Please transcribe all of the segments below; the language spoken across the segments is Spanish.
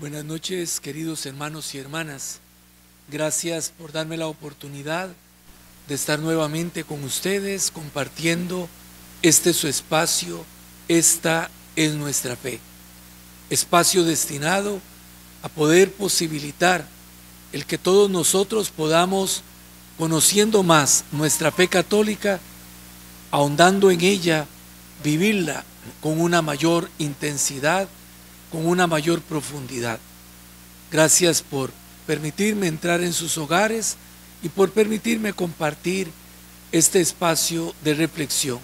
Buenas noches, queridos hermanos y hermanas. Gracias por darme la oportunidad de estar nuevamente con ustedes compartiendo su espacio. Esta es nuestra fe. Espacio destinado a poder posibilitar el que todos nosotros podamos, conociendo más nuestra fe católica, ahondando en ella, vivirla con una mayor intensidad, con una mayor profundidad. Gracias por permitirme entrar en sus hogares y por permitirme compartir este espacio de reflexión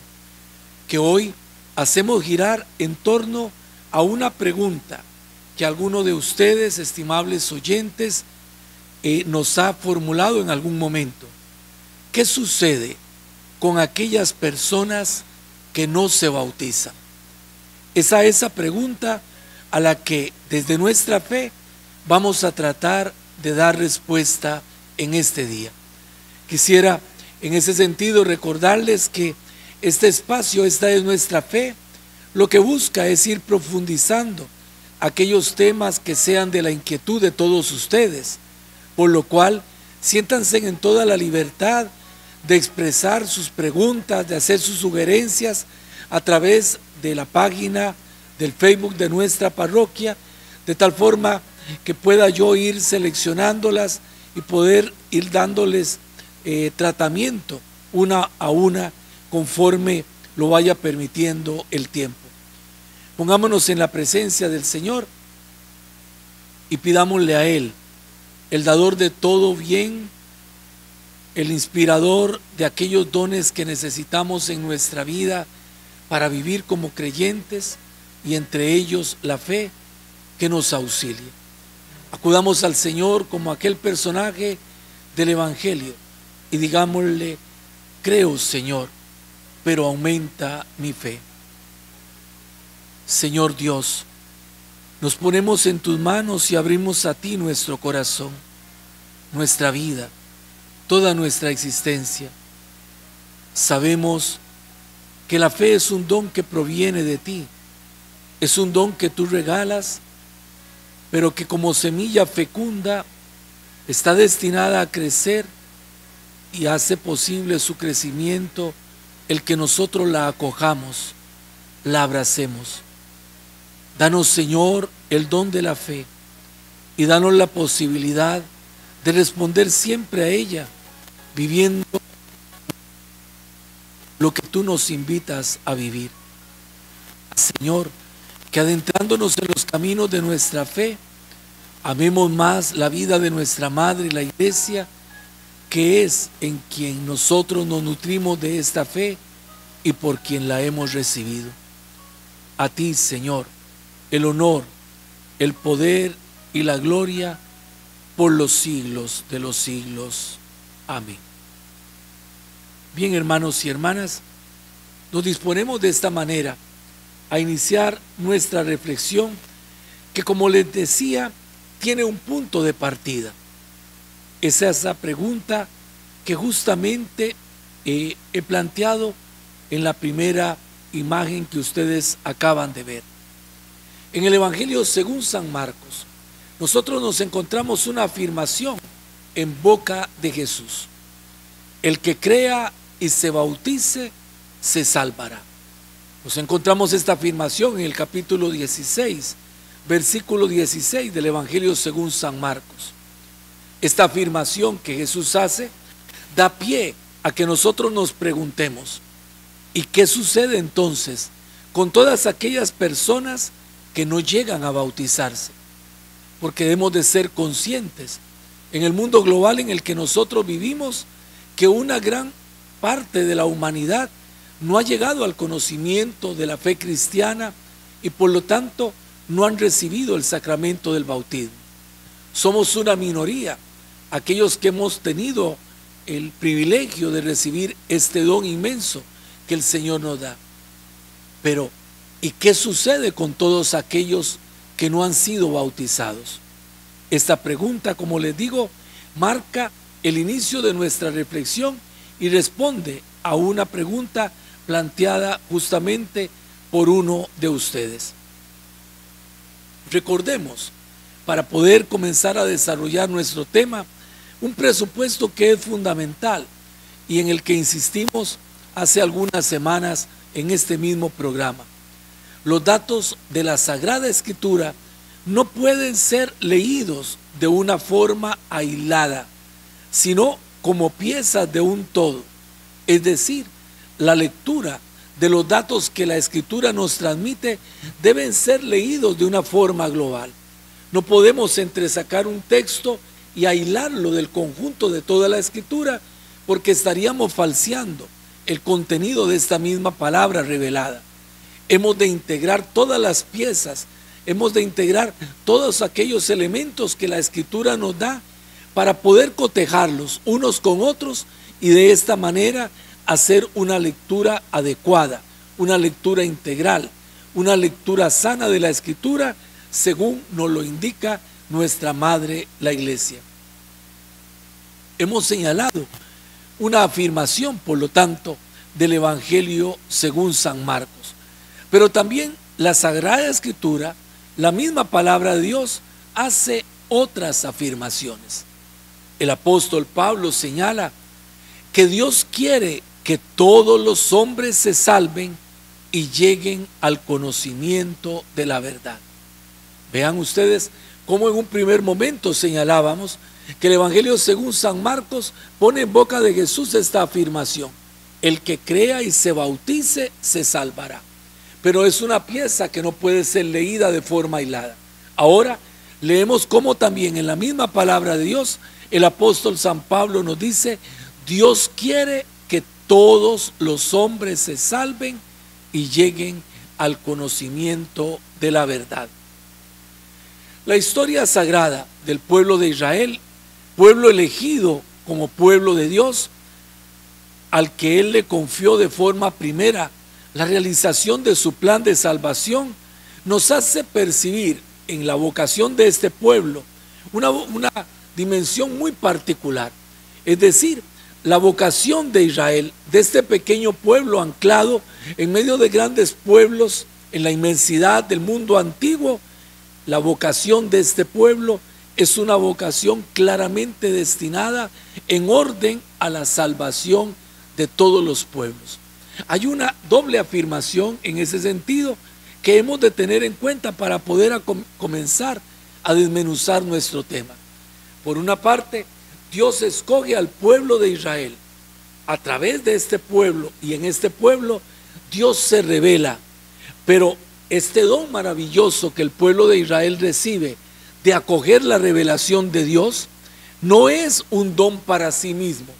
que hoy hacemos girar en torno a una pregunta que alguno de ustedes, estimables oyentes, nos ha formulado en algún momento. ¿Qué sucede con aquellas personas que no se bautizan? Esa pregunta a la que desde nuestra fe vamos a tratar de dar respuesta en este día. Quisiera en ese sentido recordarles que este espacio, esta es nuestra fe, lo que busca es ir profundizando aquellos temas que sean de la inquietud de todos ustedes, por lo cual siéntanse en toda la libertad de expresar sus preguntas, de hacer sus sugerencias a través de la página del Facebook de nuestra parroquia, de tal forma que pueda yo ir seleccionándolas y poder ir dándoles tratamiento una a una conforme lo vaya permitiendo el tiempo. Pongámonos en la presencia del Señor y pidámosle a Él, el dador de todo bien, el inspirador de aquellos dones que necesitamos en nuestra vida para vivir como creyentes, y entre ellos la fe, que nos auxilie. Acudamos al Señor como aquel personaje del Evangelio y digámosle: creo, Señor, pero aumenta mi fe. Señor Dios, nos ponemos en tus manos y abrimos a ti nuestro corazón, nuestra vida, toda nuestra existencia. Sabemos que la fe es un don que proviene de ti. Es un don que tú regalas, pero que como semilla fecunda está destinada a crecer y hace posible su crecimiento el que nosotros la acojamos, la abracemos. Danos, Señor, el don de la fe y danos la posibilidad de responder siempre a ella, viviendo lo que tú nos invitas a vivir. Señor, que adentrándonos en los caminos de nuestra fe, amemos más la vida de nuestra Madre, la Iglesia, que es en quien nosotros nos nutrimos de esta fe y por quien la hemos recibido. A ti, Señor, el honor, el poder y la gloria por los siglos de los siglos. Amén. Bien, hermanos y hermanas, nos disponemos de esta manera a iniciar nuestra reflexión, que, como les decía, tiene un punto de partida. Es esa pregunta que justamente he planteado en la primera imagen que ustedes acaban de ver. En el Evangelio según San Marcos, nosotros nos encontramos una afirmación en boca de Jesús: el que crea y se bautice se salvará. Nos encontramos esta afirmación en el capítulo 16, versículo 16 del Evangelio según San Marcos. Esta afirmación que Jesús hace da pie a que nosotros nos preguntemos: ¿y qué sucede entonces con todas aquellas personas que no llegan a bautizarse? Porque debemos de ser conscientes en el mundo global en el que nosotros vivimos que una gran parte de la humanidad no ha llegado al conocimiento de la fe cristiana y por lo tanto no han recibido el sacramento del bautismo. Somos una minoría, aquellos que hemos tenido el privilegio de recibir este don inmenso que el Señor nos da. Pero, ¿y qué sucede con todos aquellos que no han sido bautizados? Esta pregunta, como les digo, marca el inicio de nuestra reflexión y responde a una pregunta planteada justamente por uno de ustedes. Recordemos para poder comenzar a desarrollar nuestro tema, un presupuesto que es fundamental y en el que insistimos hace algunas semanas en este mismo programa. Los datos de la Sagrada Escritura no pueden ser leídos de una forma aislada, sino como piezas de un todo. Es decir, la lectura de los datos que la Escritura nos transmite deben ser leídos de una forma global. No podemos entresacar un texto y aislarlo del conjunto de toda la Escritura, porque estaríamos falseando el contenido de esta misma palabra revelada. Hemos de integrar todas las piezas, hemos de integrar todos aquellos elementos que la Escritura nos da para poder cotejarlos unos con otros y de esta manera hacer una lectura adecuada, una lectura integral, una lectura sana de la Escritura según nos lo indica nuestra Madre, la Iglesia. Hemos señalado una afirmación, por lo tanto, del Evangelio según San Marcos. Pero también la Sagrada Escritura, la misma palabra de Dios, hace otras afirmaciones. El apóstol Pablo señala que Dios quiere que todos los hombres se salven y lleguen al conocimiento de la verdad. Vean ustedes cómo en un primer momento señalábamos que el Evangelio según San Marcos pone en boca de Jesús esta afirmación: el que crea y se bautice se salvará. Pero es una pieza que no puede ser leída de forma aislada. Ahora leemos cómo también en la misma palabra de Dios el apóstol San Pablo nos dice: Dios quiere que todos los hombres se salven y lleguen al conocimiento de la verdad. La historia sagrada del pueblo de Israel, pueblo elegido como pueblo de Dios, al que Él le confió de forma primera la realización de su plan de salvación, nos hace percibir en la vocación de este pueblo una dimensión muy particular. Es decir, la vocación de Israel, de este pequeño pueblo anclado en medio de grandes pueblos en la inmensidad del mundo antiguo, la vocación de este pueblo es una vocación claramente destinada en orden a la salvación de todos los pueblos. Hay una doble afirmación en ese sentido que hemos de tener en cuenta para poder comenzar a desmenuzar nuestro tema. Por una parte, Dios escoge al pueblo de Israel. A través de este pueblo y en este pueblo Dios se revela, pero este don maravilloso que el pueblo de Israel recibe de acoger la revelación de Dios no es un don para sí mismo,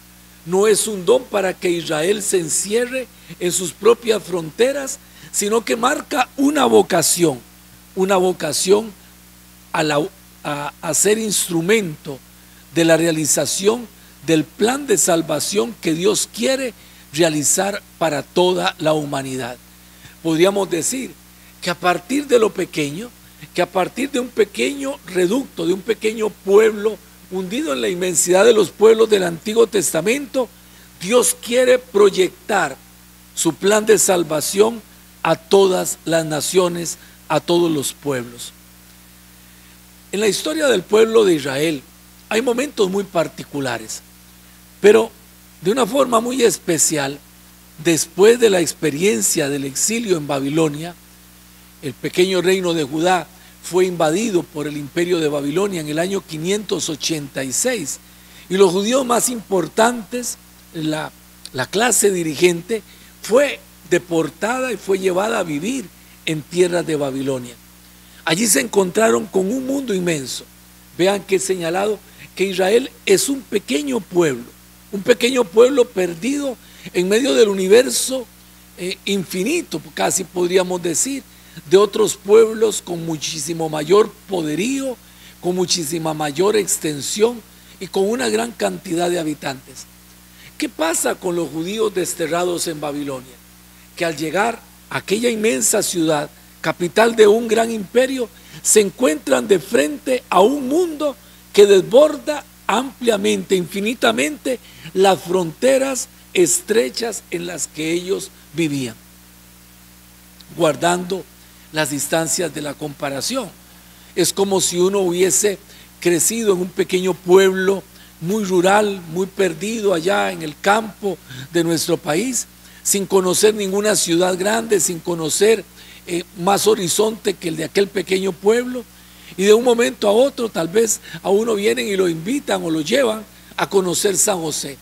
no es un don para que Israel se encierre en sus propias fronteras, sino que marca una vocación a ser instrumento de la realización del plan de salvación que Dios quiere realizar para toda la humanidad. Podríamos decir que a partir de lo pequeño, que a partir de un pequeño reducto, de un pequeño pueblo hundido en la inmensidad de los pueblos del Antiguo Testamento, Dios quiere proyectar su plan de salvación a todas las naciones, a todos los pueblos. En la historia del pueblo de Israel hay momentos muy particulares, pero de una forma muy especial, después de la experiencia del exilio en Babilonia, el pequeño reino de Judá fue invadido por el imperio de Babilonia en el año 586 y los judíos más importantes, la clase dirigente, fue deportada y fue llevada a vivir en tierras de Babilonia. Allí se encontraron con un mundo inmenso. Vean que he señalado que Israel es un pequeño pueblo perdido en medio del universo infinito, casi podríamos decir, de otros pueblos con muchísimo mayor poderío, con muchísima mayor extensión y con una gran cantidad de habitantes. ¿Qué pasa con los judíos desterrados en Babilonia? Que al llegar a aquella inmensa ciudad, capital de un gran imperio, se encuentran de frente a un mundo que desborda ampliamente, infinitamente, las fronteras estrechas en las que ellos vivían, guardando las distancias de la comparación. Es como si uno hubiese crecido en un pequeño pueblo muy rural, muy perdido allá en el campo de nuestro país, sin conocer ninguna ciudad grande, sin conocer más horizonte que el de aquel pequeño pueblo, y de un momento a otro tal vez a uno vienen y lo invitan o lo llevan a conocer San José,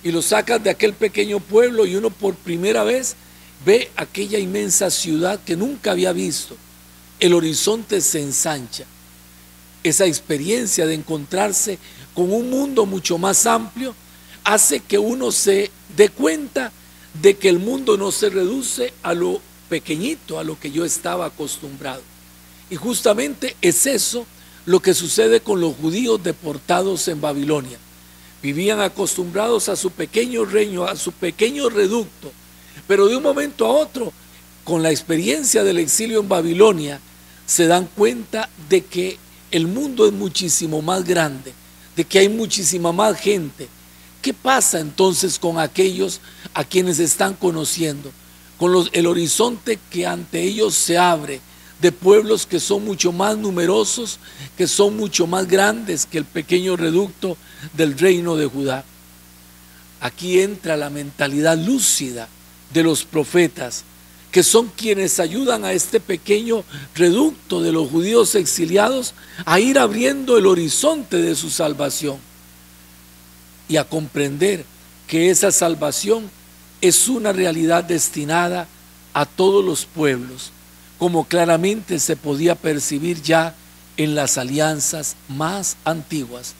y lo sacan de aquel pequeño pueblo y uno por primera vez ve aquella inmensa ciudad que nunca había visto. El horizonte se ensancha. Esa experiencia de encontrarse con un mundo mucho más amplio hace que uno se dé cuenta de que el mundo no se reduce a lo pequeñito, a lo que yo estaba acostumbrado. Y justamente es eso lo que sucede con los judíos deportados en Babilonia. Vivían acostumbrados a su pequeño reino, a su pequeño reducto, pero de un momento a otro, con la experiencia del exilio en Babilonia, se dan cuenta de que el mundo es muchísimo más grande, de que hay muchísima más gente. ¿Qué pasa entonces con aquellos a quienes están conociendo? Con el horizonte que ante ellos se abre, de pueblos que son mucho más numerosos, que son mucho más grandes que el pequeño reducto del reino de Judá. Aquí entra la mentalidad lúcida de los profetas, que son quienes ayudan a este pequeño reducto de los judíos exiliados a ir abriendo el horizonte de su salvación y a comprender que esa salvación es una realidad destinada a todos los pueblos, como claramente se podía percibir ya en las alianzas más antiguas.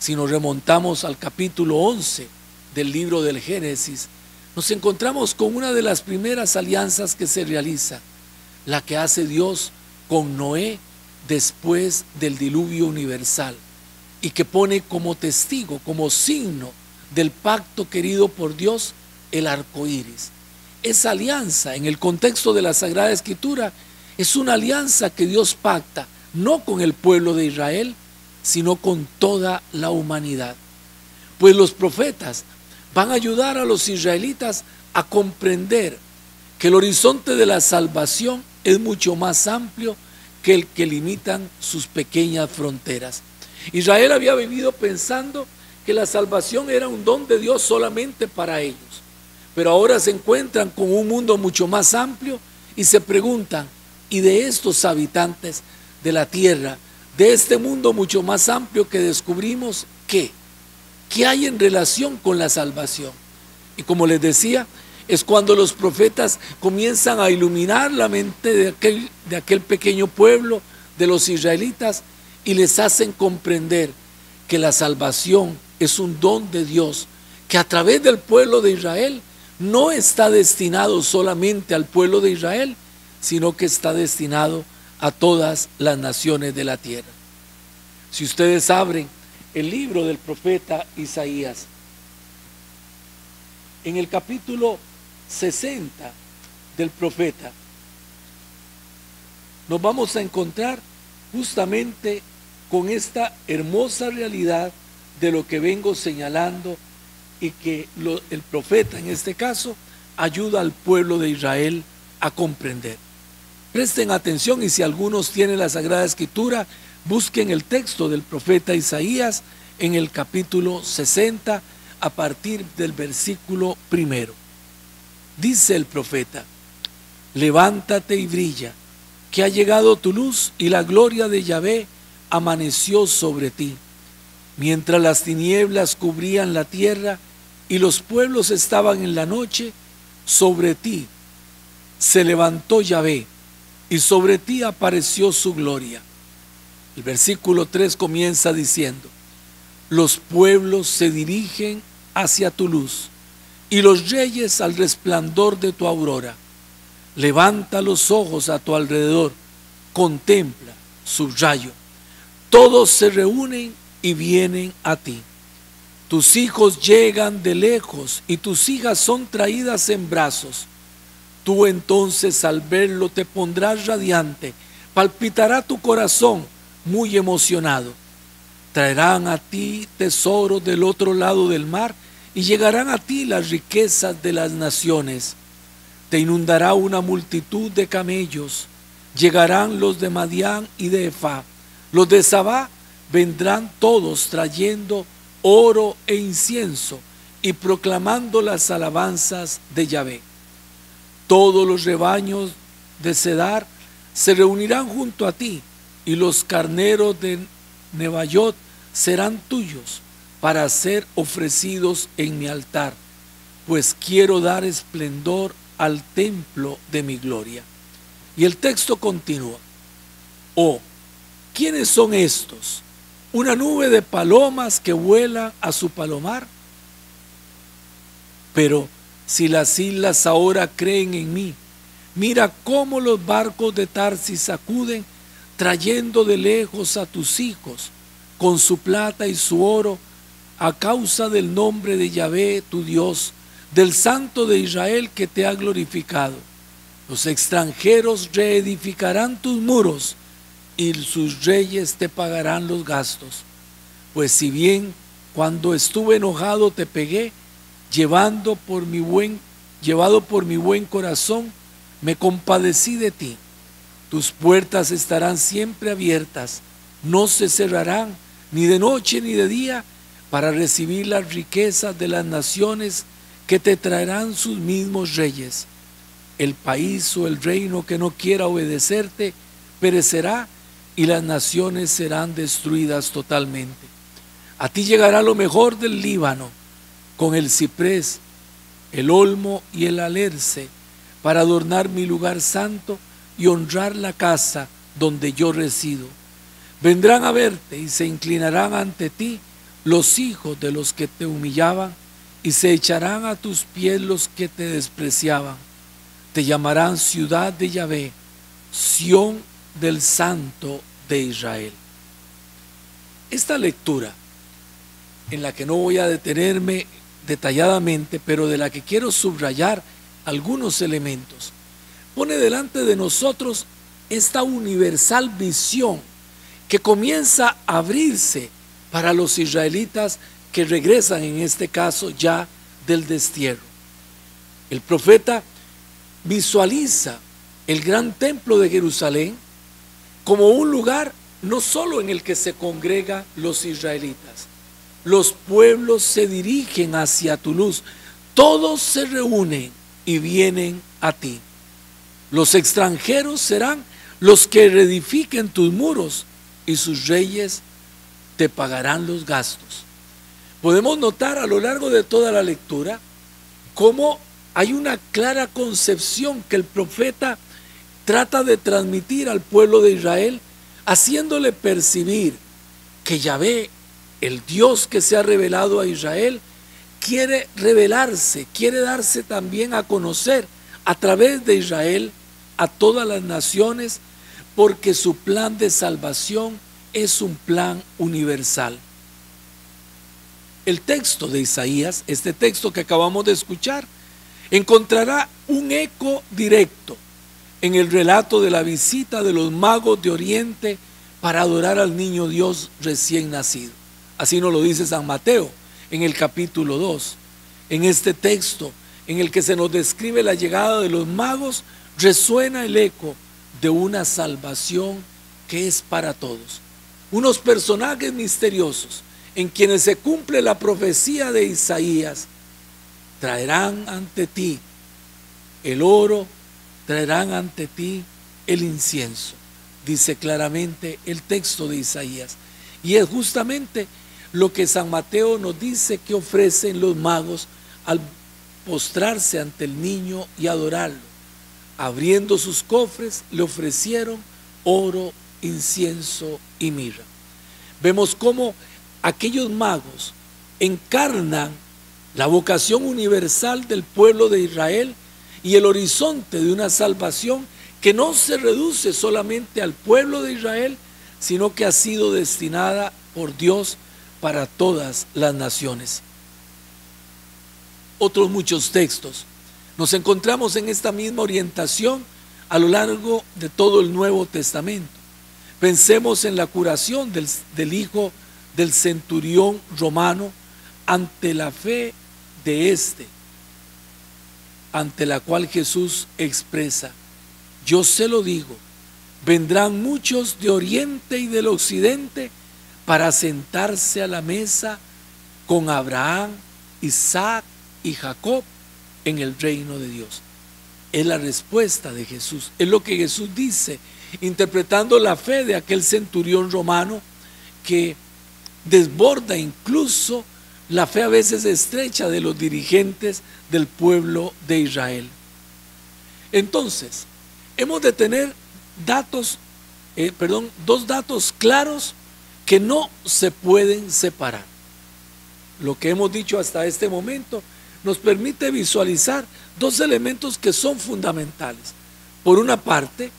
Si nos remontamos al capítulo 11 del libro del Génesis, nos encontramos con una de las primeras alianzas que se realiza, la que hace Dios con Noé después del diluvio universal, y que pone como testigo, como signo del pacto querido por Dios, el arco iris. Esa alianza, en el contexto de la Sagrada Escritura, es una alianza que Dios pacta, no con el pueblo de Israel, sino con toda la humanidad. Pues los profetas van a ayudar a los israelitas a comprender que el horizonte de la salvación es mucho más amplio que el que limitan sus pequeñas fronteras. Israel había vivido pensando que la salvación era un don de Dios solamente para ellos, pero ahora se encuentran con un mundo mucho más amplio y se preguntan, ¿y de estos habitantes de la tierra, de este mundo mucho más amplio que descubrimos, qué? ¿Qué hay en relación con la salvación? Y como les decía, es cuando los profetas comienzan a iluminar la mente de aquel pequeño pueblo, de los israelitas, y les hacen comprender que la salvación es un don de Dios, que a través del pueblo de Israel no está destinado solamente al pueblo de Israel, sino que está destinado a todas las naciones de la tierra. Si ustedes abren el libro del profeta Isaías, en el capítulo 60 del profeta, nos vamos a encontrar justamente con esta hermosa realidad de lo que vengo señalando y que el profeta en este caso ayuda al pueblo de Israel a comprender. Presten atención, y si algunos tienen la Sagrada Escritura, busquen el texto del profeta Isaías en el capítulo 60 a partir del versículo 1. Dice el profeta: levántate y brilla, que ha llegado tu luz y la gloria de Yahvé amaneció sobre ti. Mientras las tinieblas cubrían la tierra y los pueblos estaban en la noche, sobre ti se levantó Yahvé y sobre ti apareció su gloria. El versículo 3 comienza diciendo: los pueblos se dirigen hacia tu luz y los reyes al resplandor de tu aurora. Levanta los ojos a tu alrededor, contempla su rayo. Todos se reúnen y vienen a ti. Tus hijos llegan de lejos y tus hijas son traídas en brazos. Tú entonces al verlo te pondrás radiante, palpitará tu corazón muy emocionado. Traerán a ti tesoros del otro lado del mar y llegarán a ti las riquezas de las naciones. Te inundará una multitud de camellos, llegarán los de Madián y de Efá. Los de Sabá vendrán todos trayendo oro e incienso y proclamando las alabanzas de Yahvé. Todos los rebaños de Cedar se reunirán junto a ti, y los carneros de Nebaiot serán tuyos para ser ofrecidos en mi altar, pues quiero dar esplendor al templo de mi gloria. Y el texto continúa. Oh, ¿quiénes son estos? ¿Una nube de palomas que vuela a su palomar? Pero si las islas ahora creen en mí, mira cómo los barcos de Tarsis acuden, trayendo de lejos a tus hijos, con su plata y su oro, a causa del nombre de Yahvé, tu Dios, del Santo de Israel que te ha glorificado. Los extranjeros reedificarán tus muros, y sus reyes te pagarán los gastos. Pues si bien cuando estuve enojado te pegué, llevado por mi buen corazón, me compadecí de ti. Tus puertas estarán siempre abiertas, no se cerrarán, ni de noche ni de día, para recibir las riquezas de las naciones que te traerán sus mismos reyes. El país o el reino que no quiera obedecerte perecerá, y las naciones serán destruidas totalmente. A ti llegará lo mejor del Líbano, con el ciprés, el olmo y el alerce, para adornar mi lugar santo y honrar la casa donde yo resido. Vendrán a verte y se inclinarán ante ti los hijos de los que te humillaban, y se echarán a tus pies los que te despreciaban. Te llamarán ciudad de Yahvé, Sión del Santo de Israel. Esta lectura, en la que no voy a detenerme detalladamente, pero de la que quiero subrayar algunos elementos, pone delante de nosotros esta universal visión que comienza a abrirse para los israelitas que regresan, en este caso ya del destierro. El profeta visualiza el gran templo de Jerusalén como un lugar no solo en el que se congregan los israelitas. Los pueblos se dirigen hacia tu luz, todos se reúnen y vienen a ti. Los extranjeros serán los que reedifiquen tus muros, y sus reyes te pagarán los gastos. Podemos notar a lo largo de toda la lectura cómo hay una clara concepción que el profeta trata de transmitir al pueblo de Israel, haciéndole percibir que Yahvé, el Dios que se ha revelado a Israel, quiere revelarse, quiere darse también a conocer a través de Israel a todas las naciones, porque su plan de salvación es un plan universal. El texto de Isaías, este texto que acabamos de escuchar, encontrará un eco directo en el relato de la visita de los magos de Oriente para adorar al niño Dios recién nacido. Así nos lo dice San Mateo en el capítulo 2. En este texto, en el que se nos describe la llegada de los magos, resuena el eco de una salvación que es para todos. Unos personajes misteriosos en quienes se cumple la profecía de Isaías. Traerán ante ti el oro, traerán ante ti el incienso, dice claramente el texto de Isaías. Y es justamente lo que San Mateo nos dice que ofrecen los magos al postrarse ante el niño y adorarlo. Abriendo sus cofres, le ofrecieron oro, incienso y mirra. Vemos cómo aquellos magos encarnan la vocación universal del pueblo de Israel y el horizonte de una salvación que no se reduce solamente al pueblo de Israel, sino que ha sido destinada por Dios para todas las naciones. Otros muchos textos nos encontramos en esta misma orientación a lo largo de todo el Nuevo Testamento. Pensemos en la curación del hijo del centurión romano ante la fe de éste, ante la cual Jesús expresa: yo se lo digo vendrán muchos de oriente y del occidente para sentarse a la mesa con Abraham, Isaac y Jacob en el reino de Dios. Es la respuesta de Jesús, es lo que Jesús dice, interpretando la fe de aquel centurión romano que desborda incluso la fe a veces estrecha de los dirigentes del pueblo de Israel. Entonces, hemos de tener dos datos claros que no se pueden separar. Lo que hemos dicho hasta este momento nos permite visualizar dos elementos que son fundamentales. Por una parte,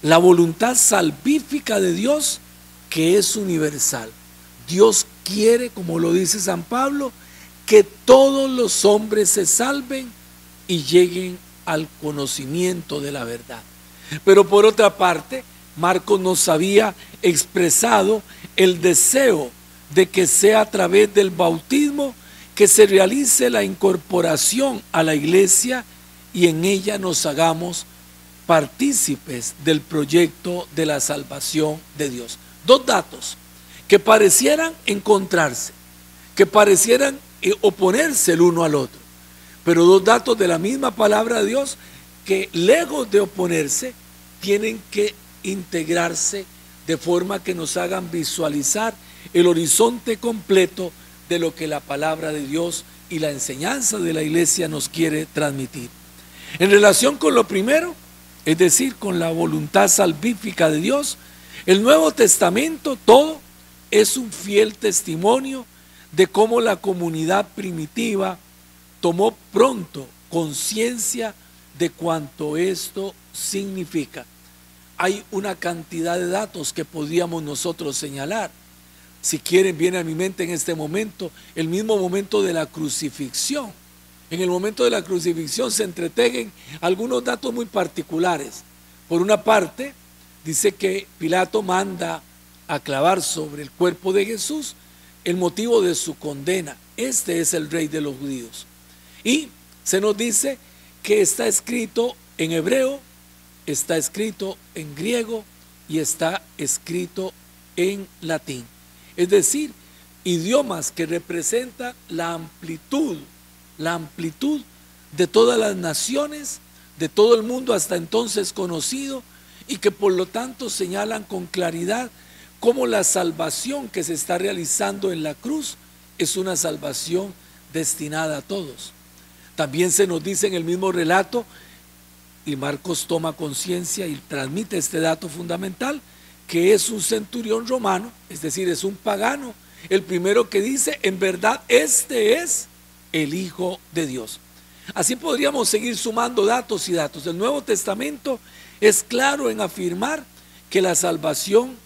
la voluntad salvífica de Dios, que es universal. Dios quiere, como lo dice San Pablo, que todos los hombres se salven y lleguen al conocimiento de la verdad. Pero por otra parte, Marcos nos había expresado el deseo de que sea a través del bautismo que se realice la incorporación a la iglesia y en ella nos hagamos partícipes del proyecto de la salvación de Dios. Dos datos que parecieran encontrarse, que parecieran oponerse el uno al otro, pero dos datos de la misma palabra de Dios que lejos de oponerse tienen que integrarse de forma que nos hagan visualizar el horizonte completo de lo que la palabra de Dios y la enseñanza de la iglesia nos quiere transmitir. En relación con lo primero, es decir, con la voluntad salvífica de Dios, el Nuevo Testamento todo es un fiel testimonio de cómo la comunidad primitiva tomó pronto conciencia de cuánto esto significa. Hay una cantidad de datos que podríamos nosotros señalar. Si quieren, viene a mi mente en este momento el mismo momento de la crucifixión. En el momento de la crucifixión se entretejen algunos datos muy particulares. Por una parte, dice que Pilato manda a clavar sobre el cuerpo de Jesús el motivo de su condena. Este es el rey de los judíos. Y se nos dice que está escrito en hebreo, está escrito en griego y está escrito en latín. Es decir, idiomas que representan la amplitud de todas las naciones, de todo el mundo hasta entonces conocido, y que por lo tanto señalan con claridad cómo la salvación que se está realizando en la cruz es una salvación destinada a todos. También se nos dice en el mismo relato, y Marcos toma conciencia y transmite este dato fundamental, que es un centurión romano, es decir, es un pagano, el primero que dice, en verdad, este es el Hijo de Dios. Así podríamos seguir sumando datos y datos. El Nuevo Testamento es claro en afirmar que la salvación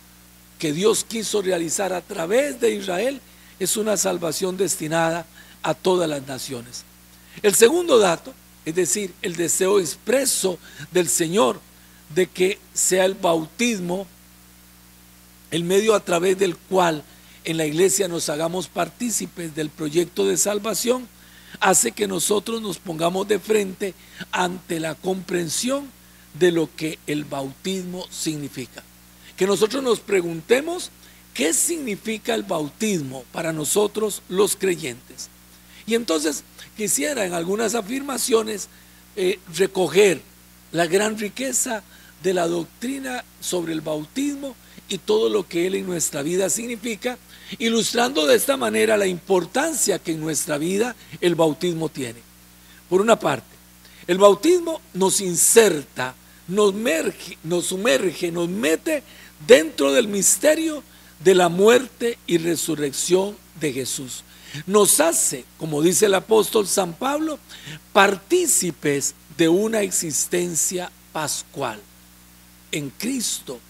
que Dios quiso realizar a través de Israel es una salvación destinada a todas las naciones. El segundo dato, es decir, el deseo expreso del Señor de que sea el bautismo el medio a través del cual en la iglesia nos hagamos partícipes del proyecto de salvación, hace que nosotros nos pongamos de frente ante la comprensión de lo que el bautismo significa. Que nosotros nos preguntemos qué significa el bautismo para nosotros los creyentes. Y entonces quisiera en algunas afirmaciones recoger la gran riqueza de la doctrina sobre el bautismo y todo lo que él en nuestra vida significa, ilustrando de esta manera la importancia que en nuestra vida el bautismo tiene. Por una parte, el bautismo nos inserta, nos sumerge, nos mete dentro del misterio de la muerte y resurrección de Jesús. Nos hace, como dice el apóstol San Pablo, partícipes de una existencia pascual. En Cristo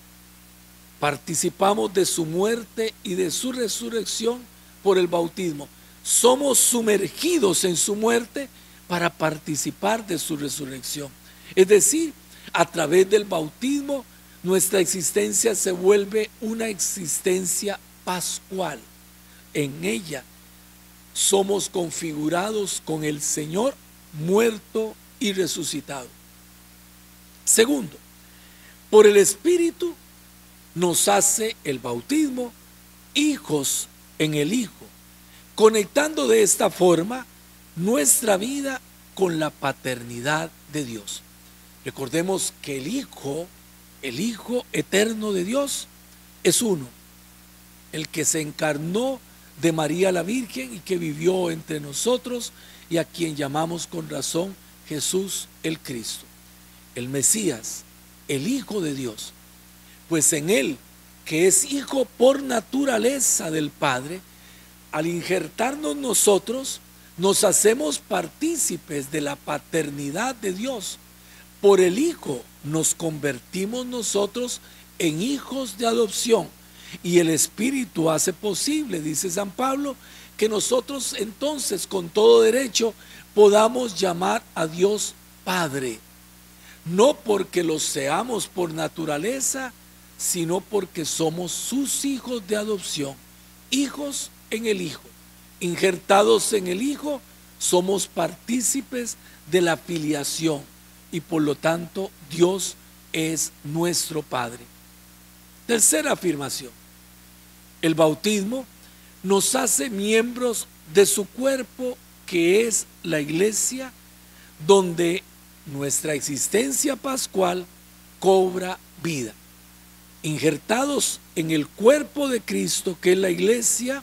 participamos de su muerte y de su resurrección por el bautismo. Somos sumergidos en su muerte para participar de su resurrección. Es decir, a través del bautismo nuestra existencia se vuelve una existencia pascual. En ella somos configurados con el Señor muerto y resucitado. Segundo, Por el Espíritu nos hace el bautismo hijos en el Hijo, conectando de esta forma nuestra vida con la paternidad de Dios. Recordemos que el Hijo eterno de Dios, es uno, el que se encarnó de María la Virgen y que vivió entre nosotros y a quien llamamos con razón Jesús el Cristo, el Mesías, el Hijo de Dios. Pues en Él, que es Hijo por naturaleza del Padre, al injertarnos nosotros, nos hacemos partícipes de la paternidad de Dios. Por el Hijo nos convertimos nosotros en hijos de adopción, y el Espíritu hace posible, dice San Pablo, que nosotros entonces con todo derecho podamos llamar a Dios Padre, no porque lo seamos por naturaleza, sino porque somos sus hijos de adopción, hijos en el Hijo. Injertados en el Hijo, somos partícipes de la filiación y por lo tanto Dios es nuestro Padre. Tercera afirmación: el bautismo nos hace miembros de su cuerpo, que es la Iglesia, donde nuestra existencia pascual cobra vida. Injertados en el cuerpo de Cristo, que es la Iglesia,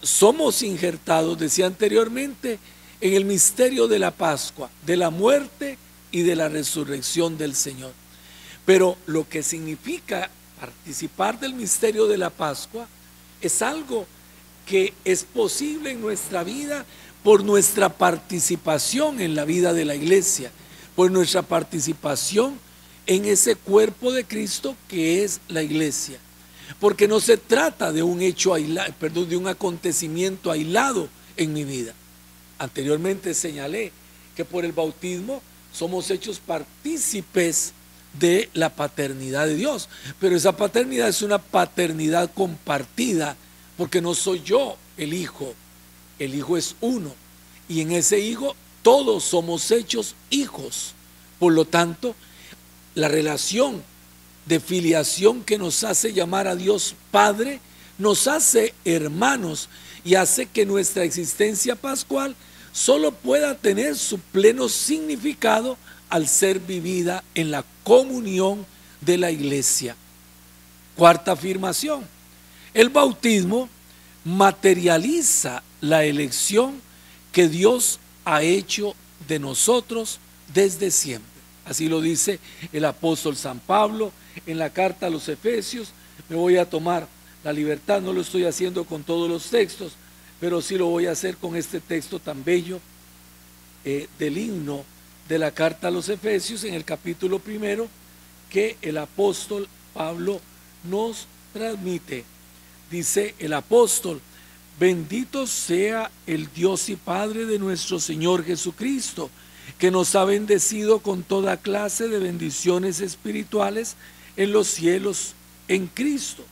somos injertados, decía anteriormente, en el misterio de la Pascua, de la muerte y de la resurrección del Señor. Pero lo que significa participar del misterio de la Pascua es algo que es posible en nuestra vida por nuestra participación en la vida de la Iglesia, por nuestra participación en ese cuerpo de Cristo que es la Iglesia. Porque no se trata de un hecho aislado, de un acontecimiento aislado en mi vida. Anteriormente señalé que por el bautismo somos hechos partícipes de la paternidad de Dios, pero esa paternidad es una paternidad compartida, porque no soy yo el Hijo es uno, y en ese Hijo todos somos hechos hijos. Por lo tanto, la relación de filiación que nos hace llamar a Dios Padre, nos hace hermanos y hace que nuestra existencia pascual solo pueda tener su pleno significado al ser vivida en la comunión de la Iglesia. Cuarta afirmación: el bautismo materializa la elección que Dios ha hecho de nosotros desde siempre. Así lo dice el apóstol San Pablo en la carta a los Efesios. Me voy a tomar la libertad, no lo estoy haciendo con todos los textos, pero sí lo voy a hacer con este texto tan bello del himno de la carta a los Efesios, en el capítulo 1, que el apóstol Pablo nos transmite. Dice el apóstol: bendito sea el Dios y Padre de nuestro Señor Jesucristo, que nos ha bendecido con toda clase de bendiciones espirituales en los cielos en Cristo,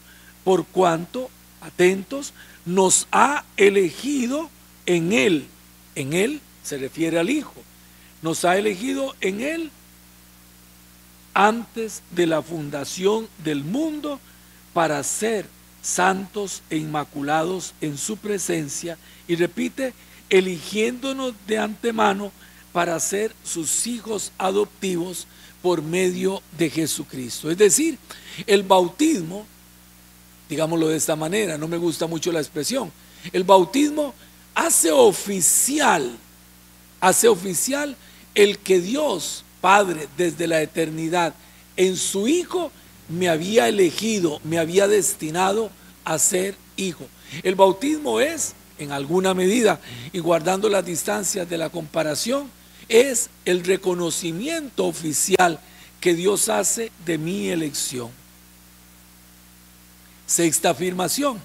por cuanto, atentos, nos ha elegido en Él. En Él se refiere al Hijo. Nos ha elegido en Él antes de la fundación del mundo, para ser santos e inmaculados en su presencia, y repite, eligiéndonos de antemano para ser sus hijos adoptivos por medio de Jesucristo. Es decir, el bautismo, digámoslo de esta manera, no me gusta mucho la expresión, el bautismo hace oficial el que Dios Padre desde la eternidad en su Hijo me había elegido, me había destinado a ser hijo. El bautismo es, en alguna medida, y guardando las distancias de la comparación, es el reconocimiento oficial que Dios hace de mi elección. Sexta afirmación: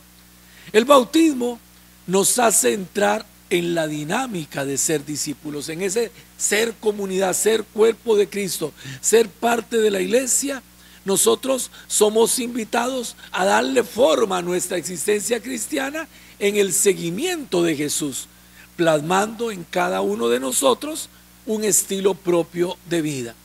el bautismo nos hace entrar en la dinámica de ser discípulos, en ese ser comunidad, ser cuerpo de Cristo, ser parte de la Iglesia. Nosotros somos invitados a darle forma a nuestra existencia cristiana en el seguimiento de Jesús, plasmando en cada uno de nosotros un estilo propio de vida.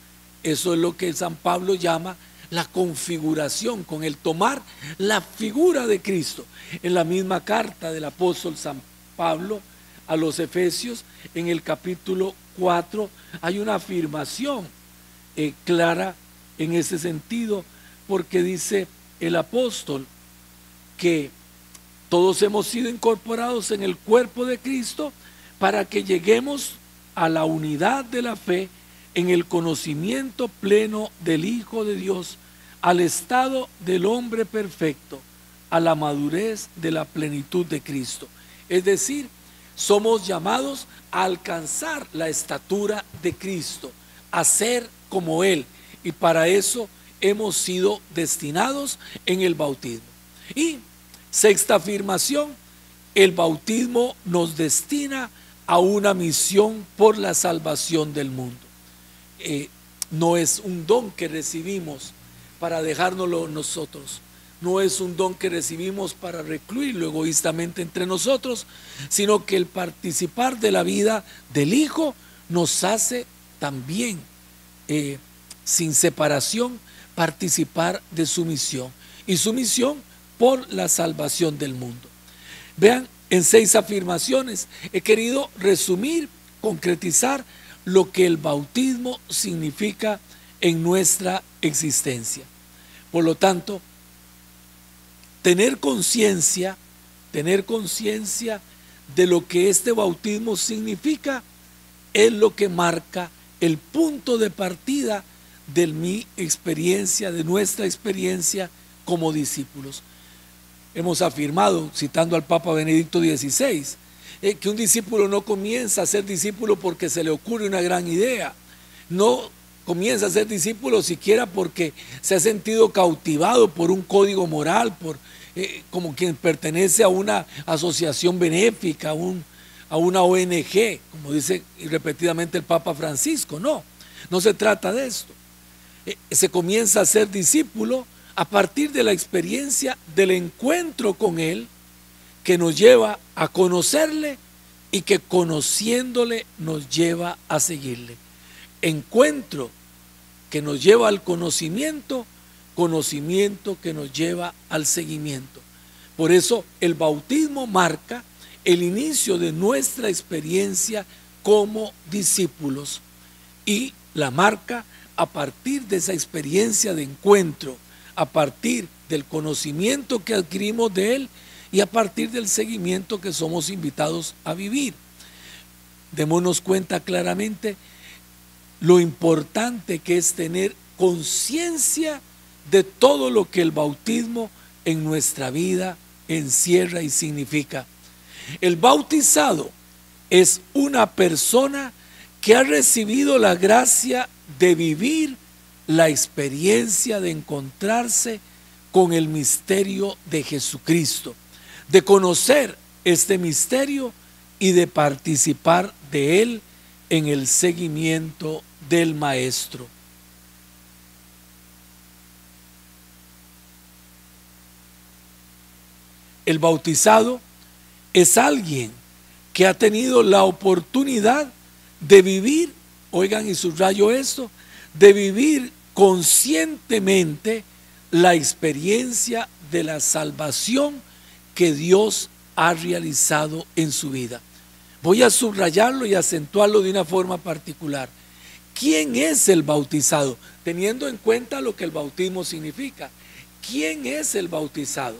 Eso es lo que San Pablo llama la configuración, con el tomar la figura de Cristo. En la misma carta del apóstol San Pablo a los Efesios, en el capítulo 4, hay una afirmación clara en ese sentido, porque dice el apóstol que todos hemos sido incorporados en el cuerpo de Cristo para que lleguemos a la unidad de la fe en el conocimiento pleno del Hijo de Dios, al estado del hombre perfecto, a la madurez de la plenitud de Cristo. Es decir, somos llamados a alcanzar la estatura de Cristo, a ser como Él, y para eso hemos sido destinados en el bautismo. Y sexta afirmación, el bautismo nos destina a una misión por la salvación del mundo. No es un don que recibimos para dejárnoslo nosotros, no es un don que recibimos para recluirlo egoístamente entre nosotros, sino que el participar de la vida del Hijo nos hace también, sin separación, participar de su misión, y su misión por la salvación del mundo. Vean, en 6 afirmaciones he querido resumir, concretizar lo que el bautismo significa en nuestra existencia. Por lo tanto, tener conciencia de lo que este bautismo significa es lo que marca el punto de partida de mi experiencia, de nuestra experiencia como discípulos. Hemos afirmado, citando al Papa Benedicto XVI, que un discípulo no comienza a ser discípulo porque se le ocurre una gran idea, no comienza a ser discípulo siquiera porque se ha sentido cautivado por un código moral, como quien pertenece a una asociación benéfica, a una ONG, como dice repetidamente el Papa Francisco. No se trata de esto. Se comienza a ser discípulo a partir de la experiencia del encuentro con Él, que nos lleva a conocerle y que conociéndole nos lleva a seguirle. Encuentro que nos lleva al conocimiento, conocimiento que nos lleva al seguimiento. Por eso el bautismo marca el inicio de nuestra experiencia como discípulos, y la marca a partir de esa experiencia de encuentro, a partir del conocimiento que adquirimos de Él y a partir del seguimiento que somos invitados a vivir. Démonos cuenta claramente lo importante que es tener conciencia de todo lo que el bautismo en nuestra vida encierra y significa. El bautizado es una persona que ha recibido la gracia de vivir la experiencia de encontrarse con el misterio de Jesucristo, de conocer este misterio y de participar de él en el seguimiento del Maestro. El bautizado es alguien que ha tenido la oportunidad de vivir, oigan y subrayo esto, de vivir conscientemente la experiencia de la salvación que Dios ha realizado en su vida. Voy a subrayarlo y acentuarlo de una forma particular. ¿Quién es el bautizado? Teniendo en cuenta lo que el bautismo significa. ¿Quién es el bautizado?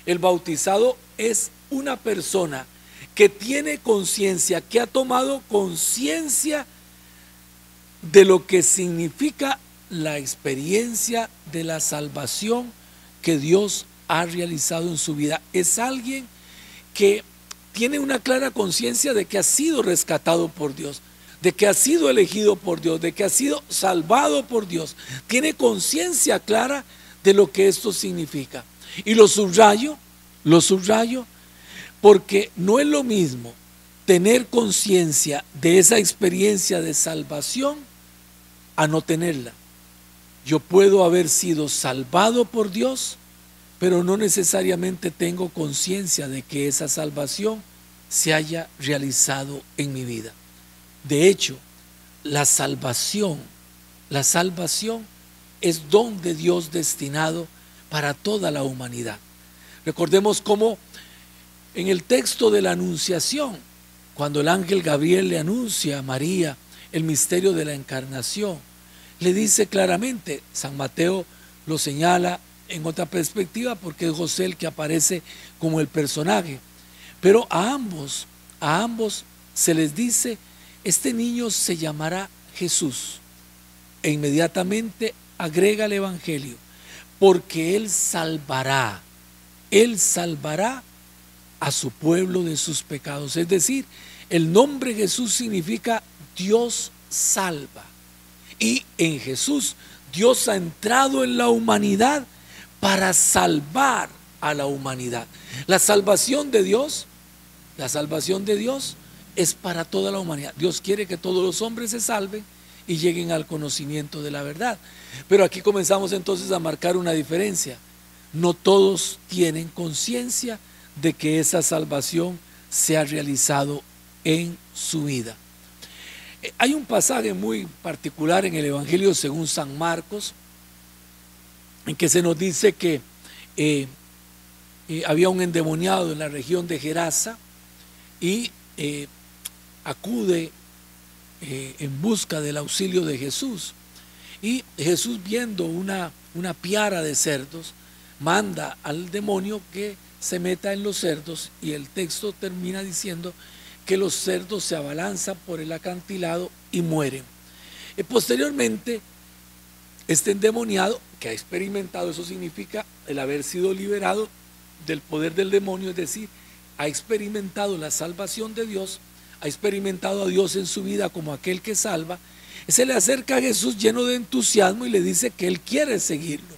El bautizado es una persona que tiene conciencia, que ha tomado conciencia de lo que significa la experiencia de la salvación que Dios ha realizado en su vida. Es alguien que tiene una clara conciencia de que ha sido rescatado por Dios, de que ha sido elegido por Dios, de que ha sido salvado por Dios. Tiene conciencia clara de lo que esto significa. Y lo subrayo porque no es lo mismo tener conciencia de esa experiencia de salvación a no tenerla. Yo puedo haber sido salvado por Dios, pero no necesariamente tengo conciencia de que esa salvación se haya realizado en mi vida. De hecho, la salvación es don de Dios destinado para toda la humanidad. Recordemos cómo en el texto de la Anunciación, cuando el ángel Gabriel le anuncia a María el misterio de la encarnación, le dice claramente, San Mateo lo señala en otra perspectiva porque es José el que aparece como el personaje, pero a ambos se les dice, este niño se llamará Jesús, e inmediatamente agrega el Evangelio, porque Él salvará a su pueblo de sus pecados. Es decir, el nombre Jesús significa Dios salva, y en Jesús Dios ha entrado en la humanidad para salvar a la humanidad. La salvación de Dios es para toda la humanidad. Dios quiere que todos los hombres se salven y lleguen al conocimiento de la verdad. Pero aquí comenzamos entonces a marcar una diferencia. No todos tienen conciencia de que esa salvación se ha realizado en su vida. Hay un pasaje muy particular en el Evangelio según San Marcos, en que se nos dice que había un endemoniado en la región de Gerasa y acude en busca del auxilio de Jesús. Y Jesús, viendo una piara de cerdos, manda al demonio que se meta en los cerdos, y el texto termina diciendo que los cerdos se abalanzan por el acantilado y mueren. Posteriormente, este endemoniado que ha experimentado, eso significa el haber sido liberado del poder del demonio, es decir, ha experimentado la salvación de Dios, ha experimentado a Dios en su vida como aquel que salva, se le acerca a Jesús lleno de entusiasmo y le dice que él quiere seguirlo.